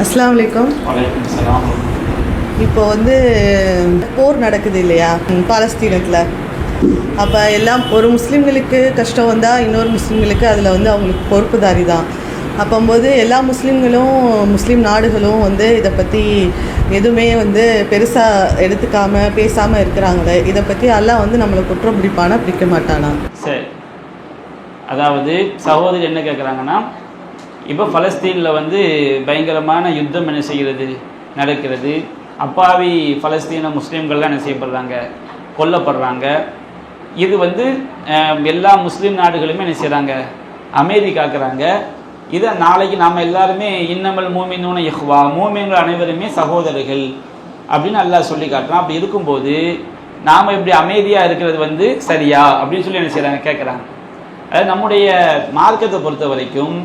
அஸ்ஸலாமு அலைக்கும். இப்போ போர் நடக்குது இல்லையா பாலஸ்தீனத்தில். அப்போ எல்லாம் ஒரு முஸ்லீம்களுக்கு கஷ்டம் வந்தால் இன்னொரு முஸ்லீம்களுக்கு அதில் அவங்களுக்கு பொறுப்புதாரி தான். அப்போது எல்லா முஸ்லீம்களும் முஸ்லீம் நாடுகளும் இதை பற்றி எதுவுமே பெருசாக எடுத்துக்காமல் பேசாமல் இருக்கிறாங்களே, இதை பற்றி எல்லாம் நம்மளை குற்றம் பிடிப்பானா பிடிக்க மாட்டானா? சரி, அதாவது சகோதரி என்ன கேட்குறாங்கன்னா, இப்போ பலஸ்தீனில் பயங்கரமான யுத்தம் என்ன செய்கிறது நடக்கிறது. அப்பாவி பலஸ்தீன முஸ்லீம்கள்லாம் என்ன செய்யப்படுறாங்க, கொல்லப்படுறாங்க. இது எல்லா முஸ்லீம் நாடுகளுமே என்ன செய்கிறாங்க, அமைதி காக்குறாங்க. இதை நாளைக்கு நாம் எல்லாருமே இன்னமல் மூமினூன இஹ்வா, மூமின்கள் அனைவருமே சகோதரர்கள் அப்படின்னு அல்லாஹ் சொல்லி காட்டுறான். அப்படி இருக்கும்போது நாம் இப்படி அமைதியாக இருக்கிறது சரியா அப்படின்னு சொல்லி என்ன செய்கிறாங்க கேட்குறாங்க. அதாவது நம்முடைய மார்க்கத்தை பொறுத்த வரைக்கும்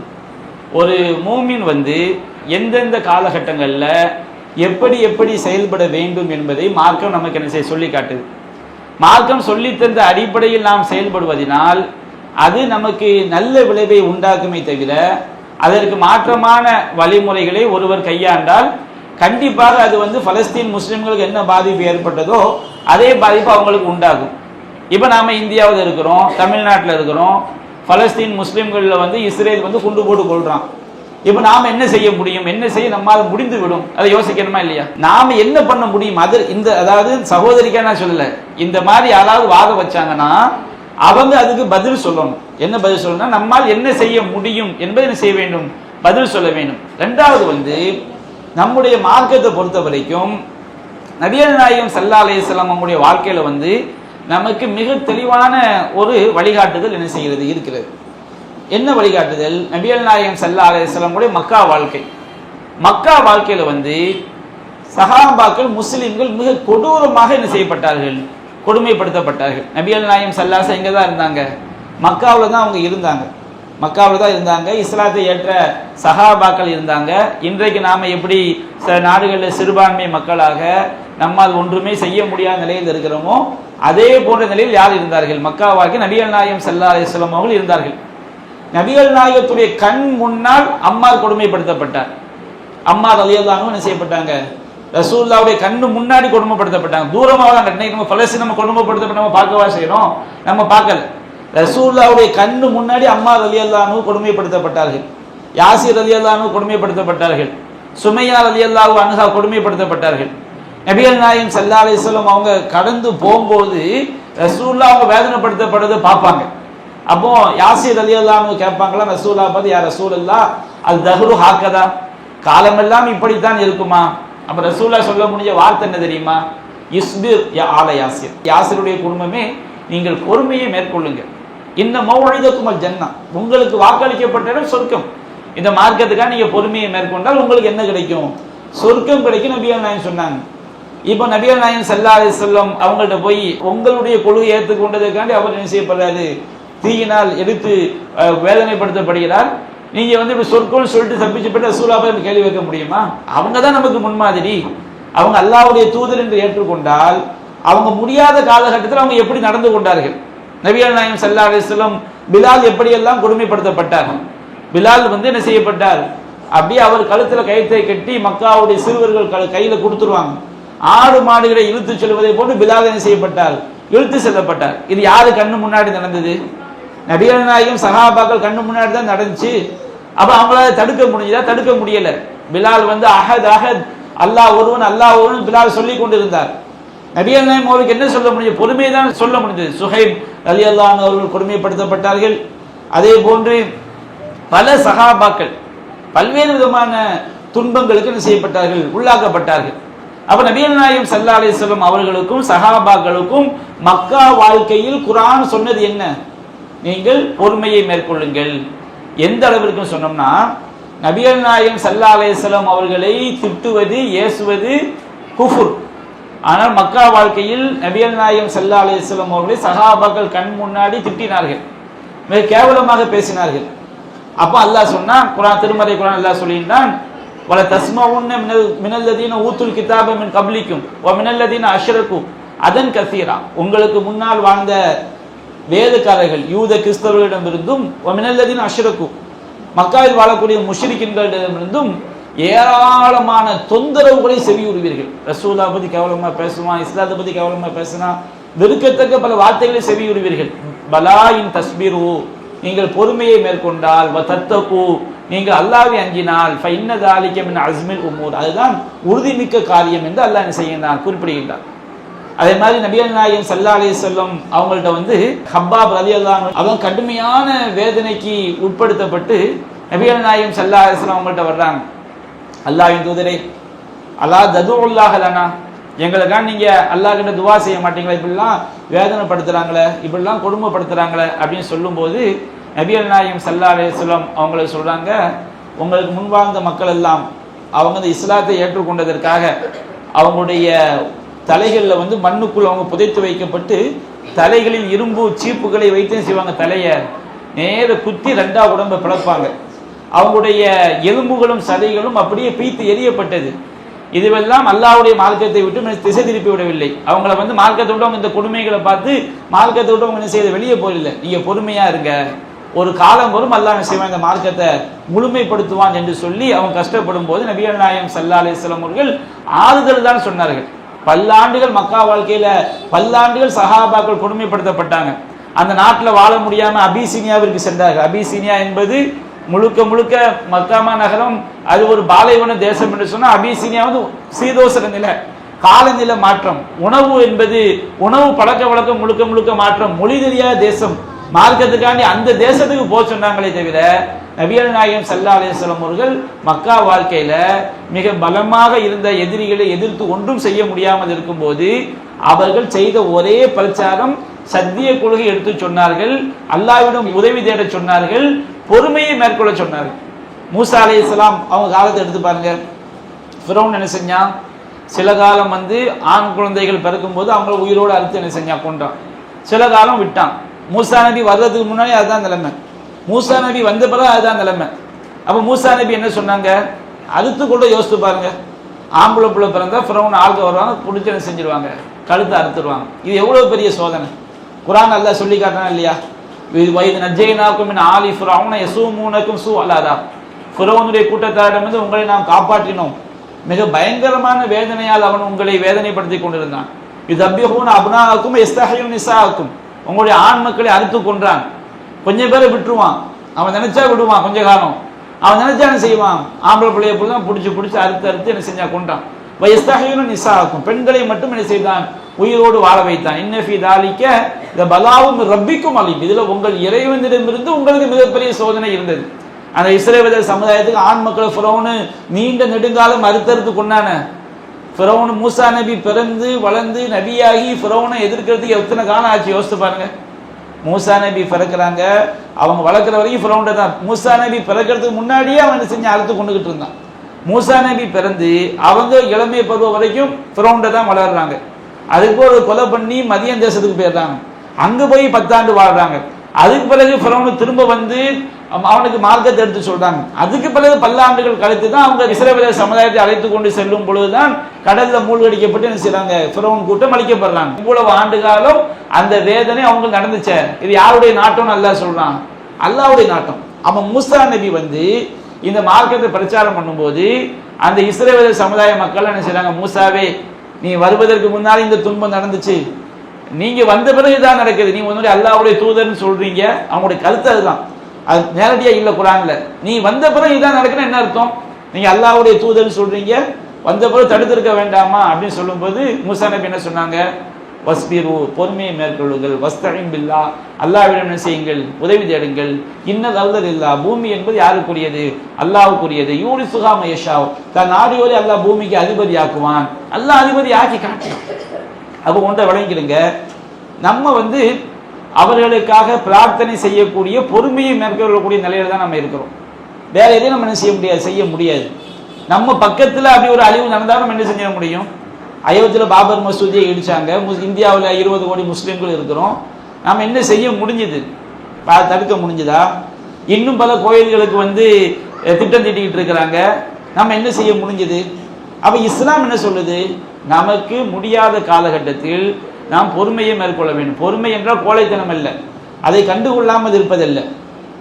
ஒரு மூமின் எந்தெந்த காலகட்டங்களில் எப்படி எப்படி செயல்பட வேண்டும் என்பதை மார்க்கம் நமக்கு என்ன செய்ய சொல்லி காட்டுது. மார்க்கம் சொல்லித்தந்த அடிப்படையில் நாம் செயல்படுவதனால் அது நமக்கு நல்ல விளைவை உண்டாக்குமே தவிர, அதற்கு மாற்றமான வழிமுறைகளை ஒருவர் கையாண்டால் கண்டிப்பாக அது பலஸ்தீன் முஸ்லிம்களுக்கு என்ன பாதிப்பு ஏற்பட்டதோ அதே பாதிப்பு அவங்களுக்கு உண்டாகும். இப்போ நாம் இந்தியாவில் இருக்கிறோம், தமிழ்நாட்டில் இருக்கிறோம், பலஸ்தீன் முஸ்லீம்களில் இஸ்ரேல் குண்டு போட்டு கொள்றான். இப்போ நாம் என்ன செய்ய முடியும், என்ன செய்ய நம்மால் முடிந்து விடும், அதை யோசிக்கணுமா இல்லையா? நாம் என்ன பண்ண முடியும்? அது அதாவது சகோதரிக்கா நான் சொல்லலை, இந்த மாதிரி யாராவது வாதம் வச்சாங்கன்னா அவங்க அதுக்கு பதில் சொல்லணும். என்ன பதில் சொல்லணும்னா, நம்மால் என்ன செய்ய முடியும் என்பதை என்ன செய்ய வேண்டும், பதில் சொல்ல வேண்டும். ரெண்டாவது நம்முடைய மார்க்கத்தை பொறுத்த வரைக்கும் நபிகள் நாயகம் ஸல்லல்லாஹு அலைஹி வஸல்லம் நம்முடைய வாழ்க்கையில் நமக்கு மிக தெளிவான ஒரு வழிகாட்டுதல் என்ன செய்கிறது இருக்கிறது. என்ன வழிகாட்டுதல்? நபிகள் நாயகம் ஸல்லல்லாஹு அலைஹி வஸல்லம் மக்கா வாழ்க்கை. மக்கா வாழ்க்கையில் சஹாபாக்கள் முஸ்லிம்கள் மிக கொடூரமாக என்ன செய்யப்பட்டார்கள், கொடுமைப்படுத்தப்பட்டார்கள். நபிகள் நாயகம் ஸல்லல்லாஹு அலைஹி வஸல்லம் இங்கே தான் இருந்தாங்க, மக்காவில் தான் அவங்க இருந்தாங்க. மக்காவில் தான் இருந்தாங்க. இஸ்லாத்தை ஏற்ற சஹாபாக்கள் இருந்தாங்க. இன்றைக்கு நாம் எப்படி நாடுகளில் சிறுபான்மை மக்களாக நம்மால் ஒன்றுமே செய்ய முடியாத நிலையில் இருக்கிறோமோ அதே போன்ற நிலையில் யார் இருந்தார்கள், மக்காவாக்கி நபிகள் நாயகம் ஸல்லல்லாஹு அலைஹி வஸல்லம் அவர்கள் இருந்தார்கள். நபிகள் நாயகத்துடைய கண் முன்னால் அம்மார் கொடுமைப்படுத்தப்பட்டார். அம்மார் ரலியல்லாஹு அன்ஹு என்ன செய்யப்பட்டாங்க, ரசூலுல்லாஹ்வுடைய கண்ணு முன்னாடி கொடுமைப்படுத்தப்பட்டாங்க. தூரமாக தான். இன்னைக்கு நம்ம பலஸ்தீன் நம்ம கொடுமைப்படுத்தப்பட்ட நம்ம பார்க்கவா செய்யறோம், நம்ம பார்க்கல. ரசூலுல்லாஹ்வுடைய கண்ணு முன்னாடி அம்மார் ரலியல்லாஹு அன்ஹு கொடுமைப்படுத்தப்பட்டார்கள். யாசிர் ரலியல்லாஹு அன்ஹு கொடுமைப்படுத்தப்பட்டார்கள். சுமையா ரலியல்லாஹு அன்ஹா கொடுமைப்படுத்தப்பட்டார்கள். நபிகள் நாயகம் ஸல்லல்லாஹு அலைஹி வஸல்லம் அவங்க கடந்து போகும்போது ரசூலுல்லாஹ் அவங்க வேதனைப்படுத்தப்படுறதை பார்ப்பாங்க. அப்போ யாசிர் ரலியல்லாஹு அன்ஹு கேட்பாங்களா ரசூலுல்லாஹ் பார்த்து, யா ரசூலல்லாஹ் அல் தஹ்ரு ஹாக்கதா, காலமெல்லாம் இப்படித்தான் இருக்குமா? அப்ப ரசூலுல்லாஹ் சொல்ல முடிஞ்ச வார்த்தை என்ன தெரியுமா? இஸ்பிர் யா ஆல யாசிர், யாசிருடைய குடும்பமே நீங்கள் பொறுமையை மேற்கொள்ளுங்க. இன்ன மௌஇதத்துல் ஜன்னah, உங்களுக்கு வாக்களிக்கப்பட்ட இடம் சொர்க்கம். இந்த மார்க்கத்துக்காக நீங்க பொறுமையை மேற்கொண்டால் உங்களுக்கு என்ன கிடைக்கும், சொர்க்கம் கிடைக்கும் நபிகள் நாயகம் சொன்னாங்க. இப்போ நபிகள் நாயகம் ஸல்லல்லாஹு அலைஹி வஸல்லம் அவங்கள்ட்ட போய் உங்களுடைய கொள்கையை ஏற்றுக்கொண்டதுக்காண்டி அவர் என்ன செய்யப்படுறாரு, தீயினால் எடுத்து வேதனைப்படுத்தப்படுகிறார். நீங்க இப்படி சொற்கோள் சொல்லிட்டு தப்பிச்சு போயிட்டு ரசூலுல்லாஹ் கேள்வி வைக்க முடியுமா? அவங்க தான் நமக்கு முன்மாதிரி. அவங்க அல்லாஹ்வுடைய தூதர் என்று ஏற்றுக்கொண்டால் அவங்க முடியாத காலகட்டத்தில் அவங்க எப்படி நடந்து கொண்டார்கள். நபிகள் நாயகம் ஸல்லல்லாஹு அலைஹி வஸல்லம் பிலால் எப்படியெல்லாம் கொடுமைப்படுத்தப்பட்டார். பிலால் என்ன செய்யப்பட்டார், அப்படியே அவர் கழுத்துல கயிற்றை கட்டி மக்காவுடைய சிறுவர்கள் கையில கொடுத்துருவாங்க. ஆடு மாடுகளை இழுத்து செல்வதை போட்டு பிலால் என்ன செய்யப்பட்டார், இழுத்து செல்லப்பட்டார். இது யாரு கண்ணு முன்னாடி நடந்தது? நபிகள் நாயகம் சஹாபாக்கள் கண்ணு முன்னாடி தான் நடந்துச்சு. அப்ப அவங்களால தடுக்க முடிஞ்சதா? தடுக்க முடியல. பிலால் அஹத் அஹத், அல்லாஹ் ஒருவன் அல்லாஹ் ஒருவன் பிலால் சொல்லி கொண்டிருந்தார். நபிகள் நாயகம் அவருக்கு என்ன சொல்ல முடியும், பொறுமையை தான் சொல்ல முடிஞ்சது. சுஹைப் ரலியல்லாஹு அன்ஹு அவர்கள் கொடுமைப்படுத்தப்பட்டார்கள். அதே போன்று பல சஹாபாக்கள் பல்வேறு விதமான துன்பங்களுக்கு என்ன செய்யப்பட்டார்கள், உள்ளாக்கப்பட்டார்கள். அப்ப நபிகள் நாயகம் ஸல்லல்லாஹு அலைஹி வஸல்லம் அவர்களுக்கும் சஹாபாக்களுக்கும் மக்கா வாழ்க்கையில் குர்ஆன் சொன்னது என்ன, நீங்கள் பொறுமையை மேற்கொள்ளுங்கள். எந்த அளவிற்கு சொன்னோம்னா, நபிகள் நாயகம் ஸல்லல்லாஹு அலைஹி வஸல்லம் அவர்களை திட்டுவது ஏசுவது குஃபுர். ஆனால் மக்கா வாழ்க்கையில் நபிகள் நாயகம் ஸல்லல்லாஹு அலைஹி வஸல்லம் அவர்களை சஹாபாக்கள் கண் முன்னாடி திட்டினார்கள், மிக கேவலமாக பேசினார்கள். அப்ப அல்லாஹ் சொன்னான், குர்ஆன் திருமறை குர்ஆன் அல்லாஹ் சொல்லினான், வல தஸ்மவுன்ன மினல்லதீன ஊத்துல் கிதாப மின் கப்லிக்கும் வ மினல்லதீன அஷ்ரகு அதன் கஸீரா, உங்களுக்கு முன்னால் வாழ்ந்த வேதக்காரர்கள் யூத கிறிஸ்தவர்களிடமிருந்தும் வ மினல்லதீன அஷ்ரகு, மக்காவில் வாழக்கூடிய முஷ்ரிக்கின்களிடமிருந்தும் ஏராளமான தொந்தரவுகளை செவியுறுவீர்கள். ரசூலா பற்றி கேவலமாக பேசுவான், இஸ்லாத்தை பற்றி கேவலமாக பேசினா வெறுக்கத்தக்க பல வார்த்தைகளை செவியுறுவீர்கள். பலாயின் தஸ்பீரு, நீங்கள் பொறுமையை மேற்கொண்டால், வதத்தகு, நீங்கள் அல்லாஹ்வை அஞ்சினால், ஃபஇன்ன ذلك மின் அஸ்மில் உமூர், அதுதான் உறுதிமிக்க காரியம் என்று அல்லாஹ் என்ன செய்கிறான் குறிப்பிடுகின்றார். அதே மாதிரி நபிகள் நாயகம் ஸல்லல்லாஹு அலைஹி வஸல்லம் அவங்கள்ட்ட வந்து ஹப்பாப் ரலியல்லாஹு அன்ஹு அவங்க கடுமையான வேதனைக்கு உட்படுத்தப்பட்டு நபிகள் நாயகம் ஸல்லல்லாஹு அலைஹி வஸல்லம் அவங்கள்ட்ட வர்றாங்க. அல்லாஹ்வின் தூதரே, அலா ததுல்லாஹ லனா, எங்களுக்காக நீங்க அல்லாஹ் கிட்ட துவா செய்ய மாட்டீங்களா, இப்படிலாம் வேதனைப்படுத்துறாங்களே, இப்படிலாம் கொடுமைப்படுத்துறாங்களே அப்படின்னு சொல்லும்போது நபிகள் நாயகம் ஸல்லல்லாஹு அலைஹி வஸல்லம் அவங்களுக்கு சொல்றாங்க, உங்களுக்கு முன்வாழ்ந்த மக்கள் எல்லாம் அவங்க இந்த இஸ்லாத்தை ஏற்றுக்கொண்டதற்காக அவங்களுடைய தலைகளில் வந்து மண்ணுக்குள் அவங்க புதைத்து வைக்கப்பட்டு தலைகளில் இரும்பு சீப்புகளை வைத்து செய்வாங்க, தலையை நேர குத்தி ரெண்டா உடம்பை பிளப்பாங்க. அவங்களுடைய எலும்புகளும் சதைகளும் அப்படியே பீத்து எரியப்பட்டது. இதுவெல்லாம் அல்லாஹ்வுடைய மார்க்கத்தை விட்டு திசை திருப்பி விடவில்லை. அவங்கள வந்து மார்க்கத்தை விட்டு அவங்க இந்த கொடுமைகளை பார்த்து மார்க்கத்தை விட்டு அவங்க என்ன செய்ய வெளியே போயிடல. நீங்க பொறுமையா இருங்க, ஒரு காலம் வரும் அல்லாஹ் செய்வான் இந்த மார்க்கத்தை முழுமைப்படுத்துவான் என்று சொல்லி அவங்க கஷ்டப்படும் போது நபிகள் நாயகம் ஸல்லல்லாஹு அலைஹி வஸல்லம் அவர்கள் ஆறுதல் தான் சொன்னார்கள். பல்லாண்டுகள் மக்கா வாழ்க்கையில பல்லாண்டுகள் சஹாபாக்கள் கொடுமைப்படுத்தப்பட்டாங்க. அந்த நாட்டில் வாழ முடியாம அபிசீனியாவிற்கு சென்றார்கள். அபிசீனியா என்பது முழுக்க முழுக்க மக்காமா நகரம், அது ஒரு பாலைவன தேசம் என்று சொன்னா அபிசீனியா வந்து சீதோசன நிலை, காலநிலை மாற்றம், உணவு என்பது உணவு பழக்க வழக்கம் முழுக்க முழுக்க மாற்றம், மொழி தெரியாத தேசம். மார்க்கத்துக்காண்டி அந்த தேசத்துக்கு போக சொன்னாங்களே தவிர நபிகள் நாயகம் ஸல்லல்லாஹு அலைஹி வஸல்லம் அவர்கள் மக்கா வாழ்க்கையில மிக பலமாக இருந்த எதிரிகளை எதிர்த்து ஒன்றும் செய்ய முடியாமல் இருக்கும்போது அவர்கள் செய்த ஒரே பிரச்சாரம் சத்திய கொள்கை எடுத்து சொன்னார்கள், அல்லாஹ்விடம் உதவி தேட சொன்னார்கள், பொறுமையை மேற்கொள்ள சொன்னார்கள். மூசா அலைஹிஸ்ஸலாம் அவங்க காலத்தை எடுத்து பாருங்க. ஃபிரௌன் என்ன செஞ்சான், சில காலம் வந்து ஆண் குழந்தைகள் பிறக்கும் போது அவங்கள உயிரோடு அறுத்து என்ன செஞ்சான், கொண்டான். சில காலம் விட்டான். மூசா நபி வர்றதுக்கு முன்னாடி அதுதான் நிலைமை, மூசா நபி வந்த பிறகு அதுதான் நிலைமை. அப்ப மூசா நபி என்ன சொன்னாங்க, அறுத்து கூட யோசித்து பாருங்க. ஆம்பளை பிள்ளை பிறந்தா ஃபிரௌன் ஆள்க வருவாங்க, பிடிச்சி என்ன செஞ்சிருவாங்க, கழுத்தை அறுத்துருவாங்க. இது எவ்வளவு பெரிய சோதனை. குர்ஆன் அல்லாஹ் சொல்லி காட்டினா இல்லையா, வைது நஜ்ஜைனாக்கும் மின் ஆலி ஃபிரௌன யஸூமுனக்கும் சூ அலாதாப், ஃபிரௌனுடைய கூட்டத்தாரிடமிருந்து உங்களை நாம் காப்பாற்றினோம், மிக பயங்கரமான வேதனையால் அவன் உங்களை வேதனைப்படுத்தி கொண்டிருந்தான். இது அபிஹூன அப்னாக்கும் யஸ்தஹியூன் நிசாக்கும், உங்களுடைய ஆண் மக்களை அறுத்து கொன்றான். கொஞ்சம் பேரை விட்டுருவான், அவன் நினைச்சா விடுவான் கொஞ்ச காலம், அவன் நினைச்சா என்ன செய்வான், ஆம்பளை பிள்ளைய தான் பிடிச்சி அறுத்து என்ன செஞ்சா கொண்டான். வயஸ்தஹியூன நிசாக்கும், பெண்களை மட்டும் என்ன செய்தான், உயிரோடு வாழ வைத்தான். இன்னஃபி தாலிக இந்த பலாவும் ரப்பிக்கும் அலீம், இதுல உங்கள் இறைவனிடமிருந்து உங்களுக்கு மிகப்பெரிய சோதனை இருந்தது. அந்த இஸ்ரவேலர் சமுதாயத்துக்கு ஆண் மக்களை ஃபிரௌன் நீண்ட நெடுங்காலம் அறுத்தறுத்து கொண்டான. ஃபிரௌன் மூசா நபி பிறந்து வளர்ந்து நபியாகி ஃபிரௌனை எதிர்க்கிறதுக்கு எத்தனை காலம் ஆச்சு யோசித்து பாருங்க. மூசா நபி பிறக்கிறாங்க, அவங்க வளர்க்குற வரைக்கும் ஃபிரௌன்ட தான். மூசா நபி பிறக்கிறதுக்கு முன்னாடியே அவன் செஞ்சு அறுத்து கொண்டுகிட்டு இருந்தான். மூசா நபி பிறந்து அவங்க இளமை பருவம் வரைக்கும் ஃபிரௌன்ட தான் வளர்றாங்க. அதுக்கு ஒரு கொலை பண்ணி மதியம் தேசத்துக்கு போயிடுறாங்க, அங்க போய் 10 ஆண்டு வாழ்றாங்க. அதுக்கு பிறகு ஃபிரௌன் திரும்ப வந்து அவனுக்கு மார்க்கத்தை எடுத்து சொல்றாங்க. அதுக்கு பிறகு பல்லாண்டுகள் கழித்து தான் அவங்க இஸ்ரவேலர் சமுதாயத்தை அழைத்து கொண்டு செல்லும் பொழுதுதான் கடல்ல மூழ்கடிக்கப்பட்டு என்ன செய்றாங்க, ஃபிரௌன் கூட்டம் அழிக்கப்படுறாங்க. இவ்வளவு ஆண்டு காலம் அந்த வேதனை அவங்களுக்கு நடந்துச்சு. இது யாருடைய நாட்டம்னு அல்லாஹ் சொல்றான், அல்லாஹ்வுடைய நாட்டம். அவன் மூசா நபி வந்து இந்த மார்க்கத்தை பிரச்சாரம் பண்ணும்போது அந்த இஸ்ரவேலர் சமுதாய மக்கள் என்ன செய்றாங்க, மூசாவே நீ வருவதற்கு முன்னாடி இந்த துன்பம் நடந்துச்சு, நீங்க வந்த பிறகு தான் நடக்குது, நீ உன்னுடைய அல்லாஹ்வுடைய தூதர்னு சொல்றீங்க. அவங்களுடைய கருத்து அதுதான், அது நேரடியா இல்ல குர்ஆன்ல. நீ வந்த பிறகு இதான் நடக்குன்னு என்ன அர்த்தம், நீங்க அல்லாஹ்வுடைய தூதர்னு சொல்றீங்க, வந்த பிறகு தடுத்திருக்க வேண்டாமா அப்படின்னு சொல்லும்போது மூசா நபி என்ன சொன்னாங்க, வஸ்பிரு, பொறுமையை மேற்கொள்ளுங்கள், வஸ்தஈன் பில்லாஹ், அல்லாஹ்விடம் என்ன செய்யுங்கள், உதவி தேடுங்கள். இன்னல் அர்தலில்லாஹ், பூமி என்பது யாருக்குரியது, அல்லாஹ்வுக்குரியது. யூரிசுஹா மயஷா, தான் நாடியோரை அல்லாஹ் பூமிக்கு அதிபதியாக்குவான், அல்லாஹ் அதிபதி ஆக்கி காட்டுவான். அப்போ ஒன்றை விளங்கிடுங்க, நம்ம வந்து அவர்களுக்காக பிரார்த்தனை செய்யக்கூடிய பொறுமையை மேற்கொள்ளக்கூடிய நிலையில தான் நம்ம இருக்கிறோம். வேற எதையும் நம்ம என்ன செய்ய முடியாது. நம்ம பக்கத்தில் அப்படி ஒரு அழிவு நடந்தாலும் நம்ம என்ன செஞ்சிட முடியும். அயோத்தியில் பாபர் மசூதியை இடிச்சாங்க, இந்தியாவில் 20 கோடி முஸ்லீம்கள் இருக்கிறோம், நம்ம என்ன செய்ய முடிஞ்சது, தடுக்க முடிஞ்சதா? இன்னும் பல கோயில்களுக்கு வந்து திட்டம் தீட்டிக்கிட்டு இருக்கிறாங்க, நம்ம என்ன செய்ய முடிஞ்சது? அப்ப இஸ்லாம் என்ன சொல்லுது, நமக்கு முடியாத காலகட்டத்தில் நாம் பொறுமையை மேற்கொள்ள வேண்டும். பொறுமை என்றால் கோழைத்தனம் அல்ல, அதை கண்டுகொள்ளாமல் இருப்பதல்ல.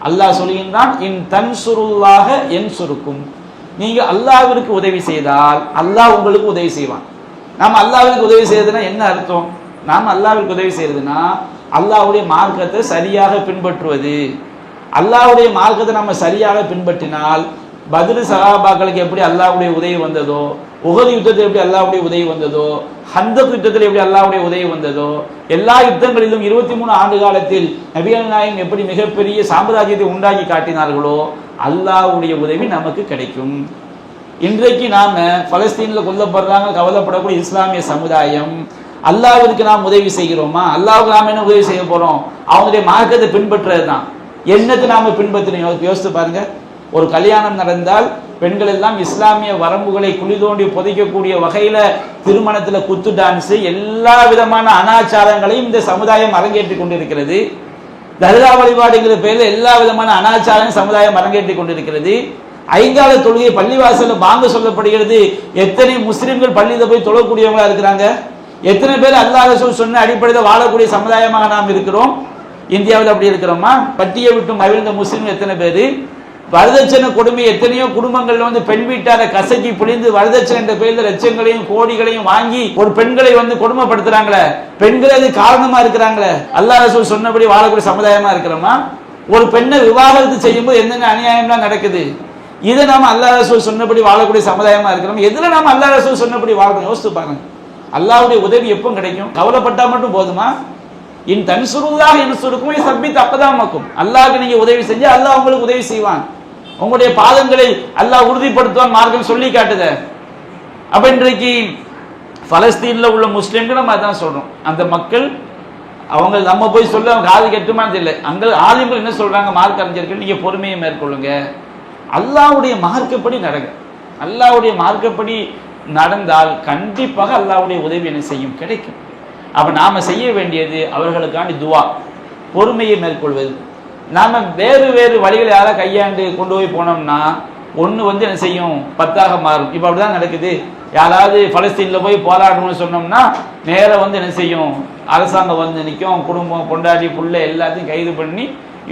அல்லாஹ் சொல்கின்றான், இன் தன்சுருல்லாஹ யன்சுருக்கும், நீங்க அல்லாஹ்விற்கு உதவி செய்தால் அல்லாஹ் உங்களுக்கு உதவி செய்வான். நாம் அல்லாஹ்விற்கு உதவி செய்யறதுன்னா என்ன அர்த்தம்? நாம் அல்லாஹ்விற்கு உதவி செய்யறதுன்னா அல்லாஹ்வுடைய மார்க்கத்தை சரியாக பின்பற்றுவது. அல்லாஹ்வுடைய மார்க்கத்தை நம்ம சரியாக பின்பற்றினால் பத்ர் சஹாபாக்களுக்கு எப்படி அல்லாஹ்வுடைய உதவி வந்ததோ, உஹது யுத்தத்தில் எப்படி அல்லாஹ்வுடைய உதவி வந்ததோ, ஹந்தக் யுத்தத்தில் எப்படி அல்லாஹ்வுடைய உதவி வந்ததோ, எல்லா யுத்தங்களிலும் 23 ஆண்டு காலத்தில் நபிகள் நாயகம் எப்படி மிகப்பெரிய சாம்ராஜ்யத்தை உண்டாக்கி காட்டினார்களோ அல்லாஹ்வுடைய உதவி நமக்கு கிடைக்கும். இன்றைக்கு நாம பலஸ்தீனில் கொல்லப்படுறாங்க கவலைப்படக்கூடிய இஸ்லாமிய சமுதாயம், அல்லாஹ்விற்கு நாம் உதவி செய்கிறோமா? அல்லாஹ்வுக்கு நாம் என்ன உதவி செய்ய போறோம்? அவங்களுடைய மார்க்கத்தை பின்பற்றுறது தான். என்னத்தை நாம பின்பற்றணும் யோசித்து பாருங்க. ஒரு கல்யாணம் நடந்தால் பெண்கள் எல்லாம் இஸ்லாமிய வரம்புகளை குழி தோண்டி புதைக்கக்கூடிய வகையில திருமணத்துல குத்து டான்ஸ், எல்லா விதமான அனாச்சாரங்களையும் இந்த சமுதாயம் அரங்கேற்றி கொண்டிருக்கிறது. தர்கா வழிபாடுங்கிற பேரில் எல்லா விதமான அனாச்சாரம் சமுதாயம் அரங்கேற்றி கொண்டிருக்கிறது. ஐங்கால தொழுகை பள்ளிவாசல்ல பாங்க சொல்லப்படுகிறது. எத்தனை முஸ்லிம்கள் பள்ளியில போய் தொழக்கூடியவங்களா இருக்கிறாங்க? எத்தனை பேர் அல்லாஹ் ரசூல் சொன்ன அடிப்படையில் வாழக்கூடிய சமுதாயமாக நாம் இருக்கிறோம்? இந்தியாவில் அப்படி இருக்கிறோமா? பட்டியை விட்டு மகிழ்ந்த முஸ்லிம் எத்தனை பேரு? வரதட்சணை கொடுமை எத்தனையோ குடும்பங்கள்ல வந்து பெண் வீட்டார கசக்கி புளிந்து வரதட்சணை என்ற பெயரில் லட்சங்களையும் கோடிகளையும் வாங்கி ஒரு பெண்களை வந்து கொடுமைப்படுத்துறாங்களே, பெண்களே அது காரணமா இருக்கிறாங்களே. அல்லாஹ் ரசூல் சொன்னபடி வாழக்கூடிய சமுதாயமா இருக்கிறோமா? ஒரு பெண்ணை விவாகரத்து செய்யும் போது என்னென்ன அநியாயம்லாம் நடக்குது? இதை நாம அல்லாஹ் ரசூல் சொன்னபடி வாழக்கூடிய சமுதாயமா இருக்கிறோம். எதுல நாம அல்லாஹ் ரசூல் சொன்னபடி வாழணும் யோசித்து பாருங்க. அல்லாஹ்வுடைய உதவி எப்போ கிடைக்கும்? கவலைப்பட்டா மட்டும் போதுமா? இன் தன்சுருல்லாஹ் யன்சுருக்கும் ஸப்பித் அக்தாமக்கும். அல்லாஹ்க்கு நீங்க உதவி செஞ்சா அல்லாஹ் உங்களுக்கு உதவி செய்வான். உங்களுடைய பாதங்களை அல்லாஹ் உறுதிப்படுத்துவான். மார்க்கம் சொல்லி காட்டுது. அப்ப இன்றைக்கு பலஸ்தீன்ல உள்ள முஸ்லிம்கள் நம்ம அதான் சொல்றோம். அந்த மக்கள் அவங்க நம்ம போய் சொல்ல அவங்க காது கெட்டுமான்னு தெரியல. அங்க ஆலிம்கள் என்ன சொல்றாங்க? மார்க்க அறிஞர்கள், நீங்க பொறுமையை மேற்கொள்ளுங்க, அல்லாஹ்வுடைய மார்க்கப்படி நடங்க. அல்லாஹ்வுடைய மார்க்கப்படி நடந்தால் கண்டிப்பாக அல்லாஹ்வுடைய உதவி என்ன செய்யும்? கிடைக்கும். அப்ப நாம செய்ய வேண்டியது அவர்களுக்காண்டி துவா, பொறுமையை மேற்கொள்வது. நாம வேறு வேறு வழிகளை யாராவது கையாண்டு கொண்டு போய் போனோம்னா ஒன்று வந்து என்ன செய்யும்? 10ஆக மாறும். இப்போ அப்படிதான் நடக்குது. யாராவது பலஸ்தீனில் போய் போராடணும்னு சொன்னோம்னா நேராக வந்து என்ன செய்யும்? அரசாங்கம் வந்து நிற்கும், குடும்பம் பொண்டாட்டி புள்ள எல்லாத்தையும் கைது பண்ணி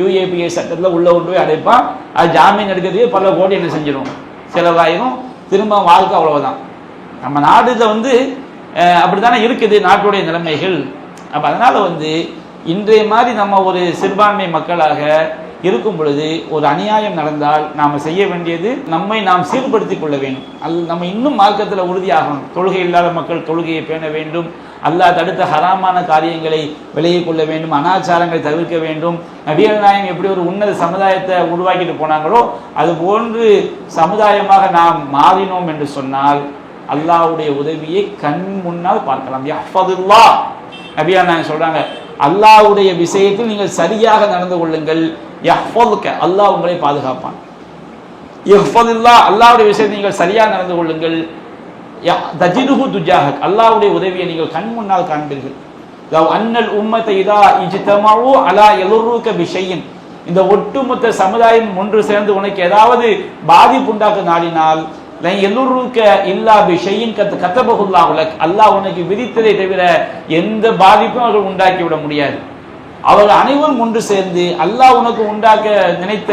UAPA சட்டத்தில் உள்ள கொண்டு போய் அடைப்பான். அது ஜாமீன் எடுக்கிறதுக்கு பல கோடி என்ன செஞ்சிடும்? செலவாயிரும். திரும்ப வாழ்க்கை அவ்வளவுதான். நம்ம நாடுல வந்து அப்படித்தானே இருக்குது நாட்டுடைய நிலைமைகள். அப்போ அதனால வந்து இன்றைய மாதிரி நம்ம ஒரு சிறுபான்மை மக்களாக இருக்கும் பொழுது ஒரு அநியாயம் நடந்தால் நாம் செய்ய வேண்டியது நம்மை நாம் சீர்படுத்திக் கொள்ள வேண்டும். நம்ம இன்னும் மார்க்கத்தில் உறுதியாகணும். தொழுகை இல்லாத மக்கள் தொழுகையை பேண வேண்டும். அல்லாஹ் தடுத்த ஹராமான காரியங்களை விலகிக் கொள்ள வேண்டும். அனாச்சாரங்களை தவிர்க்க வேண்டும். நபிகள் நாயகம் எப்படி ஒரு உன்னத சமுதாயத்தை உருவாக்கிட்டு போனாங்களோ அது போன்று சமுதாயமாக நாம் மாறினோம் என்று சொன்னால் அல்லாஹ்வுடைய உதவியை கண் முன்னால் பார்க்கலாம். யஹ்ஃபதுல்லாஹ் நபிகள் நாயகம் சொல்றாங்க, அல்லாஹ்வுடைய விஷயத்தில் நீங்கள் சரியாக நடந்து கொள்ளுங்கள். யஹ்ஃபதுக, அல்லாஹ் உங்களை பாதுகாப்பான். யஹ்ஃபதுல்லாஹ், அல்லாஹ்வுடைய விஷயத்தில் நீங்கள் சரியாக நடந்து கொள்ளுங்கள். தஜிதுஹு துஜாஹக், அல்லாஹ்வுடைய உதவியை நீங்கள் கண் முன்னால் காண்பீர்கள். லவ் அன்னல் உம்மத இதா இஜ்தமஉ அலா யதுர்ருக பிஷையின், இந்த ஒட்டுமொத்த சமுதாயம் ஒன்று சேர்ந்து உனக்கு ஏதாவது பாதிப்பு உண்டாக்க நாடினால் எல்லோருக்க இல்லா பிஷையின் கத்தபகுல்லாஹு லக், அல்லாஹ் உனக்கு விதித்ததை தவிர எந்த பாதிப்பும் அவர்கள் உண்டாக்கி விட முடியாது. அவர்கள் அனைவரும் ஒன்று சேர்ந்து அல்லாஹ் உனக்கு உண்டாக்க நினைத்த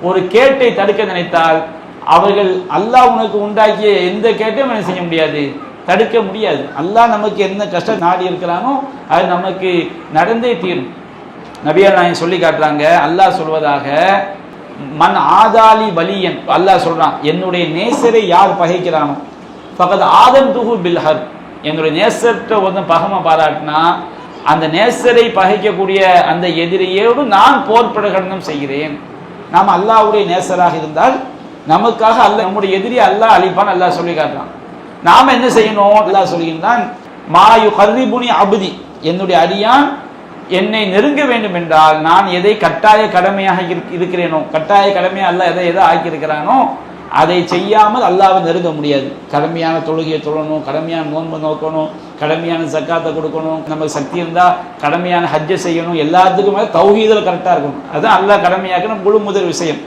ஒரு கேட்டை தடுக்க நினைத்தால் அவர்கள் அல்லாஹ் உனக்கு உண்டாக்கிய எந்த கேட்டையும் என்ன செய்ய முடியாது? தடுக்க முடியாது. அல்லாஹ் நமக்கு என்ன கஷ்டம் நாடி இருக்கிறானோ அது நமக்கு நடந்தே தீரும். நபிகள் நாயகம் சொல்லி காட்டுறாங்க, அல்லாஹ் சொல்வதாக, மன் ஆதாலி வலியன், அல்லாஹ் சொல்றான், என்னுடைய நேசரை யார் பகைக்கிறானோ பகத் ஆதம் துஹு பில்ஹர், என்னுடைய நேசர்கிட்ட ஒருத்தன் பகமை பாராட்டினா அந்த நேசரை பகைக்கக்கூடிய அந்த எதிரியோடு நான் போர் பிரகடனம் செய்கிறேன். நாம் அல்லாஹ்வுடைய நேசராக இருந்தால் நமக்காக அல்லாஹ் நம்முடைய எதிரி அல்லாஹ் அழிப்பான். அல்லாஹ் சொல்லி காட்டுறான். நாம என்ன செய்யணும்? அல்லாஹ் சொல்லுகின்றான், மாயு கர்ரிபுனி அபுதி, என்னுடைய அடியான் என்னை நெருங்க வேண்டும் என்றால் நான் எதை கட்டாய கடமையாக இருக்கிறேனோ, கட்டாய கடமையாக அல்லாஹ் எதை ஆக்கியிருக்கிறானோ அதை செய்யாமல் அல்லாஹ்வை நெருங்க முடியாது. கடமையான தொழுகையை தொழணும், கடமையான நோன்பு நோக்கணும், கடமையான ஜக்காத்தை கொடுக்கணும், நமக்கு சக்தி இருந்தால் கடமையான ஹஜ்ஜை செய்யணும். எல்லாத்துக்கும் மேலே தௌஹீதில் கரெக்டாக இருக்கணும். அதுதான் அல்லாஹ் கடமையாக்கின முழு முதல் விஷயம்.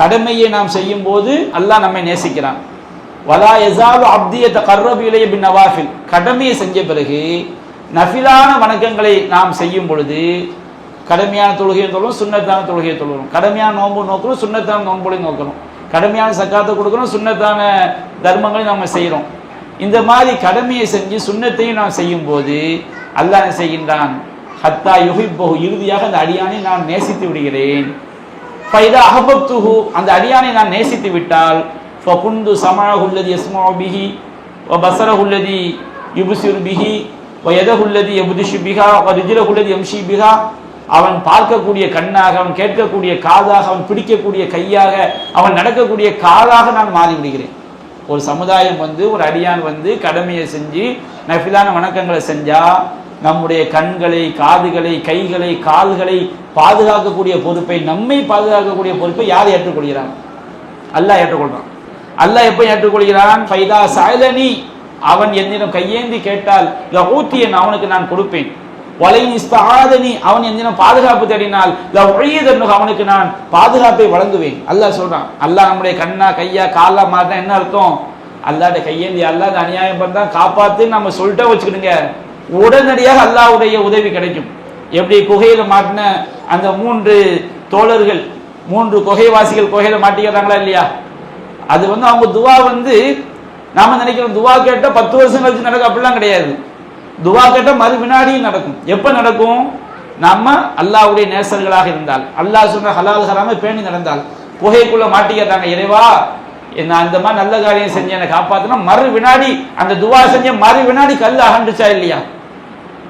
கடமையை நாம் செய்யும் போது அல்லாஹ் நம்மை நேசிக்கிறான். வலா யஸாலு அப்திய தகர்ரபு இலைய பின் நவாஃபில், கடமையை செஞ்ச பிறகு நஃபிலான வணக்கங்களை நாம் செய்யும் பொழுது கடமையான தொழுகையை தொழணும், சுன்னத்தான தொழுகையை தொழணும், கடமையான நோன்பு நோக்கணும், சுன்னத்தான நோன்புகளை நோக்கணும், கடமையான சக்காத்தை கொடுக்குறோம், சுன்னத்தான தர்மங்களை நம்ம செய்கிறோம். இந்த மாதிரி கடமையை செஞ்சு சுன்னத்தையும் நாம் செய்யும் போது அல்லாஹ் என்ன செய்கின்றான், ஹத்தா யுஹிப்பஹு, இறுதியாக அந்த அடியானை நான் நேசித்து விடுகிறேன். ஃபைதா அஹபப்துஹு, அந்த அடியானை நான் நேசித்து விட்டால் ஃபகுந்து ஸமஅஹு அல்லதி யஸ்மஉ பிஹி வ பஸரஹு அல்லதி யுப்சிரு பிஹி வ யதஹு அல்லதி யப்திஷு பிஹா வ ரிஜ்லுஹு அல்லதி யம்ஷி பிஹா, அவன் பார்க்கக்கூடிய கண்ணாக, அவன் கேட்கக்கூடிய காதாக, அவன் பிடிக்கக்கூடிய கையாக, அவன் நடக்கக்கூடிய காலாக நான் மாறிவிடுகிறேன். ஒரு சமுதாயம் ஒரு அடியான் கடமையை செஞ்சு நஃபிலான வணக்கங்களை செஞ்சா நம்முடைய கண்களை, காதுகளை, கைகளை, கால்களை பாதுகாக்கக்கூடிய பொறுப்பை, நம்மை பாதுகாக்கக்கூடிய பொறுப்பை யார் ஏற்றுக்கொள்கிறான்? அல்லாஹ் ஏற்றுக்கொள்றான். அல்லாஹ் எப்ப ஏற்றுக்கொள்கிறான்? ஃபைதா சஅலனி, அவன் என்னிடம் கையேந்தி கேட்டால் லஊத்தியன், அவனுக்கு நான் கொடுப்பேன். வலைன் இஸ்தஆதனி, அவன் என்னிடம் பாதுகாப்பு தேடினால் லஉஈதன்னு, அவனுக்கு நான் பாதுகாப்பை வழங்குவேன். அல்லாஹ் சொல்றான். அல்லாஹ் நம்முடைய கண்ணா, கையா, காலா மாத்தா என்ன அர்த்தம்? அல்லாஹ்ட கையேந்தி அல்லாஹ் அநியாயம் பண்ணா காப்பாத்துன்னு நம்ம சொல்லிட்டே வச்சுக்கிடுங்க, உடனடியாக அல்லாஹ்வுடைய உதவி கிடைக்கும். எப்படி குகையில மாட்டின அந்த 3 தோழர்கள், 3 குகைவாசிகள் குகையில மாட்டிக்கிறாங்களா இல்லையா? அது அவங்க துவா நாம நினைக்கிறோம் துவா கேட்டா 10 வருஷம் கழிச்சு நடக்கும், அப்படிலாம் கிடையாது. துவா கேட்டா மறு வினாடியும் நடக்கும். எப்ப நடக்கும்? நம்ம அல்லாஹ்வுடைய நேசர்களாக இருந்தால், அல்லாஹ் சொன்ன ஹலால் ஹராமை பேணி நடந்தால். குகைக்குள்ள மாட்டிக்கிறாங்க, இறைவா நான் இந்த மாதிரி நல்ல காரியம் செஞ்சு என்னை காப்பாத்தினா, மறு வினாடி அந்த துவா செஞ்ச மறு வினாடி கல் அகண்டுச்சா இல்லையா?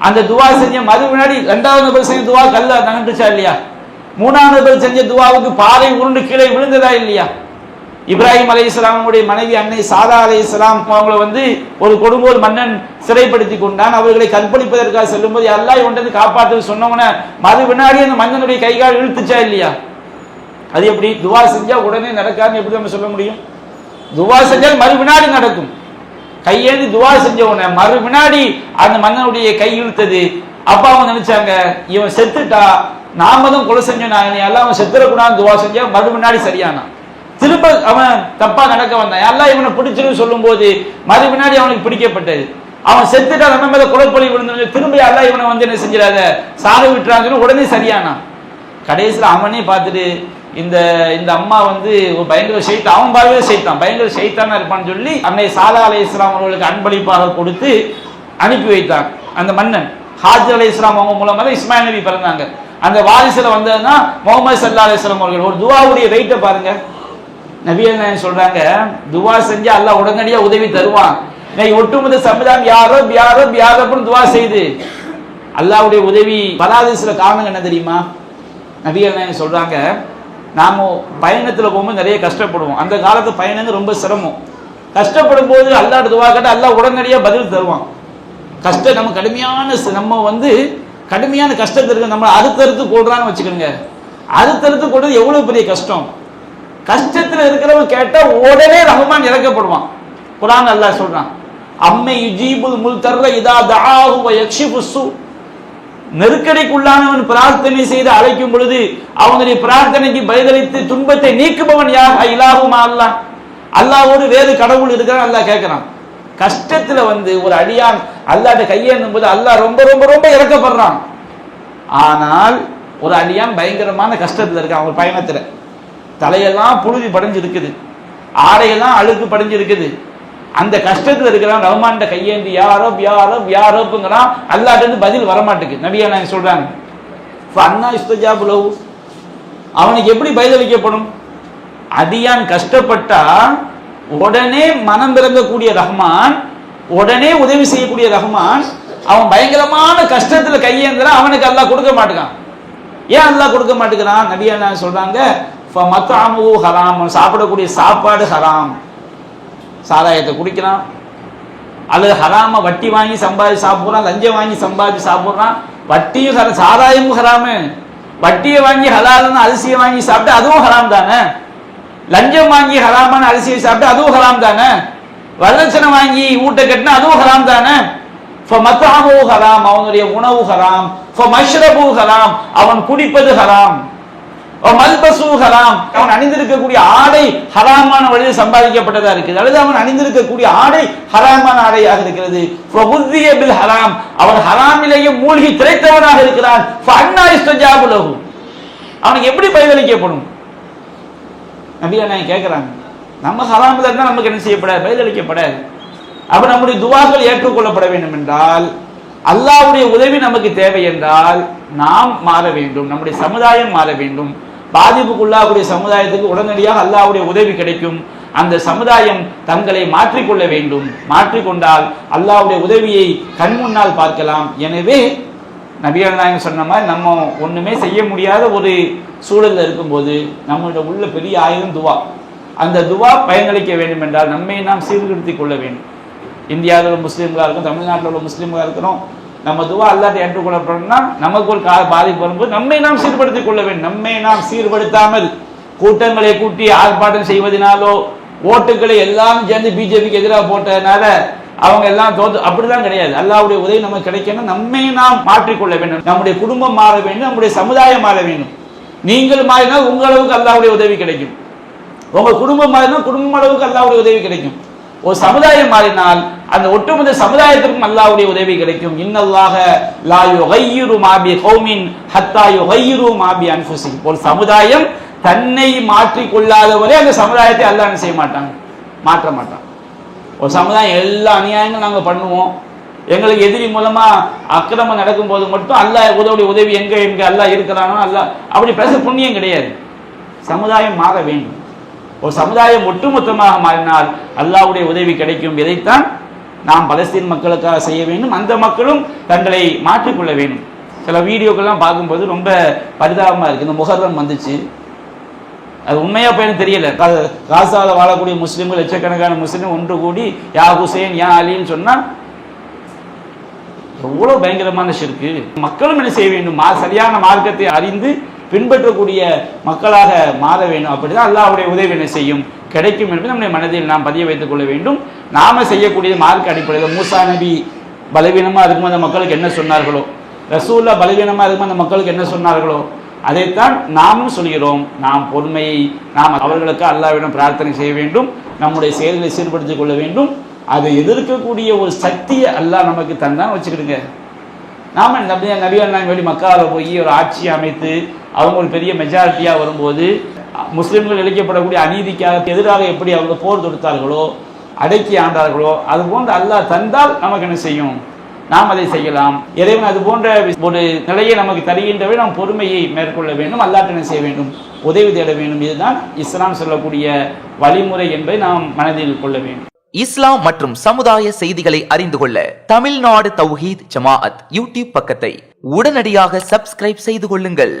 அந்த துவா செஞ்ச மறு வினாடி 2வது நபர் செஞ்ச துவா கல் அகண்டுச்சா இல்லையா? 3வது நபர் செஞ்ச துவாவுக்கு பாறை உருண்டு கீழே விழுந்ததா இல்லையா? இப்ராஹிம் அலைஹிஸ்ஸலாமுடைய மனைவி அன்னை சாரா அலைஹிஸ்ஸலாம் அவங்களை ஒரு கொடுங்கோல் மன்னன் சிறைப்படுத்தி கொண்டான். அவர்களை கற்பழிப்பதற்காக செல்லும்போது அல்லாஹ் இவன்ட்டு காப்பாற்று சொன்னவன மறு வினாடி அந்த மன்னனுடைய கைகால் இழுத்துச்சா இல்லையா? அது எப்படி? துவா செஞ்சா உடனே நடக்காதுன்னு எப்படி நம்ம சொல்ல முடியும்? துவா செஞ்சால் மறு வினாடி நடக்கும். கையேந்தி துவா செஞ்சவன மறு வினாடி அந்த மன்னனுடைய கை இழுத்தது. அப்ப அவங்க நினைச்சாங்க, இவன் செத்துட்டா நாம தான் கொலை செஞ்சோம், எல்லாம் அவன் செத்துறக்கூடாதுன்னு துவா செஞ்சா மறு வினாடி சரியானா. திரும்ப அவன் தப்பா நடக்க வந்தான், எல்லாம் இவனை பிடிச்சிருன்னு சொல்லும் போது மறு வினாடி அவனுக்கு பிடிக்கப்பட்டது. அவன் செத்துட்டா நம்ம மேல கொலைப்பொழி விழுந்து திரும்ப எல்லாம் இவனை என்ன செஞ்சிடாத சாக விட்டுறாங்கன்னு உடனே சரியானா. கடைசியில் அவனே பார்த்துட்டு இந்த இந்த அம்மா ஒரு பயங்கர ஷைத்தான், அவன் பார்வையே ஷைத்தான், பயங்கர ஷைத்தானா இருப்பான்னு சொல்லி அன்னை சாலா அலைஹிஸ்ஸலாம் அவர்களுக்கு அன்பளிப்பாக கொடுத்து அனுப்பி வைத்தான். அந்த மன்னன் ஹாஜர் அலைஹிஸ்ஸலாம் அவங்க மூலமா தான் இஸ்மாயில் நபி பிறந்தாங்க. அந்த வாரிசுல வந்ததுன்னா முகமது ஸல்லல்லாஹு அலைஹி வஸல்லம் அவர்கள். ஒரு துவாவுடைய வெயிட்டை பாருங்க. நபிகள் நாயகம் சொல்றாங்க, துவா செஞ்சா அல்லாஹ் உடனடியா உதவி தருவான். இன்னைக்கு ஒட்டுமொத்த சமுதாயம் யாரப்னு துவா செய்து அல்லாஹ்வுடைய உதவி வராது. சில காரணங்கள் என்ன தெரியுமா? நபிகள் நாயகம் சொல்றாங்க, நாம பயணத்துல போகும்போது நிறைய கஷ்டப்படுவோம். அந்த காலத்து பயணம் ரொம்ப சிரமம். கஷ்டப்படும் போது அல்லாஹ்ட்ட துவா கேட்டா அல்லாஹ் உடனடியா பதில் தருவான். கஷ்டம் நம்ம கடுமையான கடுமையான கஷ்டத்திற்கு நம்ம அறுத்தறுத்து கொள்றான்னு வச்சுக்கோங்க. அறுத்தறுத்து கொள்றது எவ்வளவு பெரிய கஷ்டம். கஷ்டத்துல இருக்கிறவன் கேட்டா உடனே ரஹ்மான் இறக்கப்படுவான். குர்ஆன் அல்லாஹ் சொல்றான், அம்மை யுஜீபுல் முல்தர்ர இதா தஆஹு வ யக்ஷிஃபுஸ். நெருக்கடிக்குள்ளானவன் பிரார்த்தனை செய்து அழைக்கும் பொழுது அவனுடைய பிரார்த்தனைக்கு பதிலளித்து துன்பத்தை நீக்குபவன் யார்? இலாஹுமா அல்லாஹ். அல்லாஹ்வோடு வேறு கடவுள் இருக்கிறான் அல்லாஹ் கேட்கிறான். கஷ்டத்துல ஒரு அடியான் அல்லாஹ்ட்ட கையேந்தும் போது அல்லாஹ் ரொம்ப ரொம்ப ரொம்ப இறக்கப்படுறான். ஆனால் ஒரு அடியான் பயங்கரமான கஷ்டத்துல இருக்கான். அவன் பயணத்துல தலையெல்லாம் புழுதி படிஞ்சிருக்குது, ஆடையெல்லாம் அழுக்கு படிஞ்சிருக்குது. அந்த கஷ்டத்துல இருக்கிறான். ரஹ்மான்ட்ட கையேந்தி யாரோப்புங்கிறான். அல்லாஹ்ட்ட பதில் வரமாட்டுக்கு. நபியா நான் சொல்றாங்க, அண்ணா இஸ்தஜாபு லஹு, அவனுக்கு எப்படி பதிலளிக்கப்படும்? அடியான் கஷ்டப்பட்டா உடனே மனம் பிறங்கக்கூடிய ரஹ்மான், உடனே உதவி செய்யக்கூடிய ரஹ்மான், அவன் பயங்கரமான கஷ்டத்துல கையேந்திரான், அவனுக்கு அல்லாஹ் கொடுக்க மாட்டேங்கான். ஏன் அல்லாஹ் கொடுக்க மாட்டேங்கிறான்? நபியா நான் சொல்றாங்க, மத்அமுஹு ஹராம், சாப்பிடக்கூடிய சாப்பாடு ஹராம். சாராயத்தை குடிக்கிறான், அல்லது ஹராம வட்டி வாங்கி சம்பாதி சாப்பிட்றான், லஞ்சம் வாங்கி சம்பாதி சாப்பிட்றான். வட்டியும் சாராயமும் ஹராமு. வட்டியை வாங்கி ஹலாலான அரிசியை வாங்கி சாப்பிட்டு அதுவும் ஹராம் தானே. லஞ்சம் வாங்கி ஹராமான அரிசியை சாப்பிட்டு அதுவும் ஹராம் தானே. வரதட்சணை வாங்கி ஊட்ட கட்டினா அதுவும் ஹராம் தானே. மத்அமுஹு ஹராம், அவனுடைய உணவு ஹராம். மஷ்ரபுஹு ஹராம், அவன் குடிப்பது ஹராம். மல்பசு ஹராம், அவன் அணிந்திருக்கக்கூடிய ஆடை ஹராமான வழியில் சம்பாதிக்கப்பட்டதா இருக்குது, அல்லது அவன் அணிந்திருக்கக்கூடிய ஆடை ஹராமான ஆடையாக இருக்கிறது. ஹராம், அவன் ஹராமிலேயே மூழ்கி திளைத்தவனாக இருக்கிறான். அவனுக்கு எப்படி பதிலளிக்கப்படும்? நபியா நாயகம் கேட்குறாங்க. நம்ம ஹராமில் இருந்தால் நமக்கு என்ன செய்யப்படாது, பதிலளிக்கப்படாது. அப்போ நம்முடைய துவாக்கள் ஏற்றுக்கொள்ளப்பட வேண்டும் என்றால், அல்லாஹ்வுடைய உதவி நமக்கு தேவை என்றால் நாம் மாற வேண்டும், நம்முடைய சமுதாயம் மாற வேண்டும். பாதிப்புக்குள்ளாகக்கூடிய சமுதாயத்துக்கு உடனடியாக அல்லாஹ்வுடைய உதவி கிடைக்கும். அந்த சமுதாயம் தங்களை மாற்றிக்கொள்ள வேண்டும். மாற்றிக்கொண்டால் அல்லாஹ்வுடைய உதவியை கண் முன்னால் பார்க்கலாம். எனவே நபிகள் நாயகம் சொன்ன மாதிரி நம்ம ஒன்றுமே செய்ய முடியாத ஒரு சூழலில் இருக்கும்போது நம்மளோட உள்ள பெரிய ஆயுதம் துவா. அந்த துவா பயனளிக்க வேண்டும் என்றால் நம்மை நாம் சீர்திருத்திக் கொள்ள வேண்டும். இந்தியாவில் உள்ள முஸ்லீம்களாக இருக்கும், தமிழ்நாட்டில் உள்ள முஸ்லீம்களாக இருக்கிறோம். நம்ம துவா அல்லாஹ் ஏற்றுக்கொள்ளப்படணும்னா நமக்கு ஒரு பாதிப்பு வரும்போது நம்மை நாம் சீர்படுத்திக் கொள்ள வேண்டும். நம்மை நாம் சீர்படுத்தாமல் கூட்டங்களை கூட்டி ஆர்ப்பாட்டம் செய்வதனாலோ, ஓட்டுகளை எல்லாம் சேர்ந்து பிஜேபிக்கு எதிராக போட்டதுனால அவங்க எல்லாம் தோத்து, அப்படிலாம் கிடையாது. அல்லாஹ்வுடைய உதவி நமக்கு கிடைக்கணும். நம்மை நாம் மாற்றிக்கொள்ள வேண்டும். நம்முடைய குடும்பம் மாற வேண்டும், நம்முடைய சமுதாயம் மாற வேண்டும். நீங்கள் மாறினால் உங்க அளவுக்கு அல்லாஹ்வுடைய உதவி கிடைக்கும். உங்க குடும்பம் மாறினால் குடும்பம் அளவுக்கு அல்லாஹ்வுடைய உதவி கிடைக்கும். ஒரு சமுதாயம் மாறினால் அந்த ஒட்டுமொத்த சமுதாயத்திற்கும் அல்லாஹ்வுடைய உதவி கிடைக்கும். இன்னல்லாஹ லா யுகையிரு மா பி கௌமின் ஹத்தா யுகையிரு மா பி அன்ஃபுஸிஹிம். ஒரு சமுதாயம் தன்னை மாற்றிக் கொள்ளாதவரை அந்த சமுதாயத்தை அல்லாஹ் என்ன செய்ய மாட்டாங்க, மாற்ற மாட்டான். ஒரு சமுதாயம் எல்லா அநியாயங்களும் நாங்கள் பண்ணுவோம், எங்களுக்கு எதிரி மூலமா அக்கிரமம் நடக்கும் போது மட்டும் அல்லாஹ் உதவி எங்க எங்க அல்லாஹ் இருக்கிறானோ அல்லாஹ் அப்படி பேச புண்ணியம் கிடையாது. சமுதாயம் மாற வேண்டும். ஒரு சமுதாயம் ஒட்டுமொத்தமாக மாறினால் அல்லாஹ்வுடைய உதவி கிடைக்கும். இதைத்தான் நாம் பலஸ்தீன் மக்களுக்காக செய்ய வேண்டும். அந்த மக்களும் தங்களை மாற்றிக்கொள்ள வேண்டும். சில வீடியோக்கள்லாம் பார்க்கும்போது ரொம்ப பரிதாபமாக இருக்குது. இந்த முஹர்ரம் வந்துச்சு, அது உண்மையா பயணம் தெரியல. காசாவில் வாழக்கூடிய முஸ்லீம்கள் லட்சக்கணக்கான முஸ்லீம் ஒன்று கூடி யா ஹுசேன் யா அலின்னு சொன்னா எவ்வளோ பயங்கரமான ஷிர்க்கு. மக்களும் என்ன செய்ய வேண்டும், சரியான மார்க்கத்தை அறிந்து பின்பற்றக்கூடிய மக்களாக மாற வேண்டும். அப்படிதான் அல்லாஹ்வுடைய உதவி என்ன செய்யும், கிடைக்கும் என்பதை நம்முடைய மனதில் நாம் பதிய வைத்துக் கொள்ள வேண்டும். நாம செய்யக்கூடிய மார்க்க அடிப்படையில் மூசா நபி பலவீனமா இருக்கும்போது அந்த மக்களுக்கு என்ன சொன்னார்களோ, ரசூல்லா பலவீனமா இருக்கும்போது அந்த மக்களுக்கு என்ன சொன்னார்களோ, அதைத்தான் நாமும் சொல்கிறோம். நாம் பொறுமையை நாம் அவர்களுக்கு அல்லாஹ்விடம் பிரார்த்தனை செய்ய வேண்டும். நம்முடைய செயல்களை சீர்படுத்திக் கொள்ள வேண்டும். அதை எதிர்க்கக்கூடிய ஒரு சக்தியை அல்லாஹ் நமக்கு தந்தான் வச்சுக்கிடுங்க. நாம நபிகள் நாயகம் வெளி மக்காவில் போய் ஒரு ஆட்சி அமைத்து அவங்க ஒரு பெரிய மெஜாரிட்டியாக வரும்போது முஸ்லிம்கள் இழைக்கப்படக்கூடிய அநீதிக்காக எதிராக எப்படி அவங்க போர் தொடுத்தார்களோ, அடக்கி ஆண்டார்களோ, அது போன்று அல்லாஹ் தந்தால் நமக்கு என்ன செய்யும், நாம் அதை செய்யலாம். இறைவன் அது போன்ற ஒரு நிலையை நமக்கு தருகின்றவை நாம் பொறுமையை மேற்கொள்ள வேண்டும். அல்லாஹ்விடம் என்ன செய்ய வேண்டும், உதவி தேட வேண்டும். இதுதான் இஸ்லாம் சொல்லக்கூடிய வழிமுறை என்பதை நாம் மனதில் கொள்ள வேண்டும். இஸ்லாம் மற்றும் சமுதாய செய்திகளை அறிந்து கொள்ள தமிழ்நாடு தௌஹீத் ஜமாஅத் யூடியூப் பக்கத்தை உடனடியாக சப்ஸ்கிரைப் செய்து கொள்ளுங்கள்.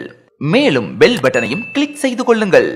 மேலும் பெல் பட்டனையும் கிளிக் செய்து கொள்ளுங்கள்.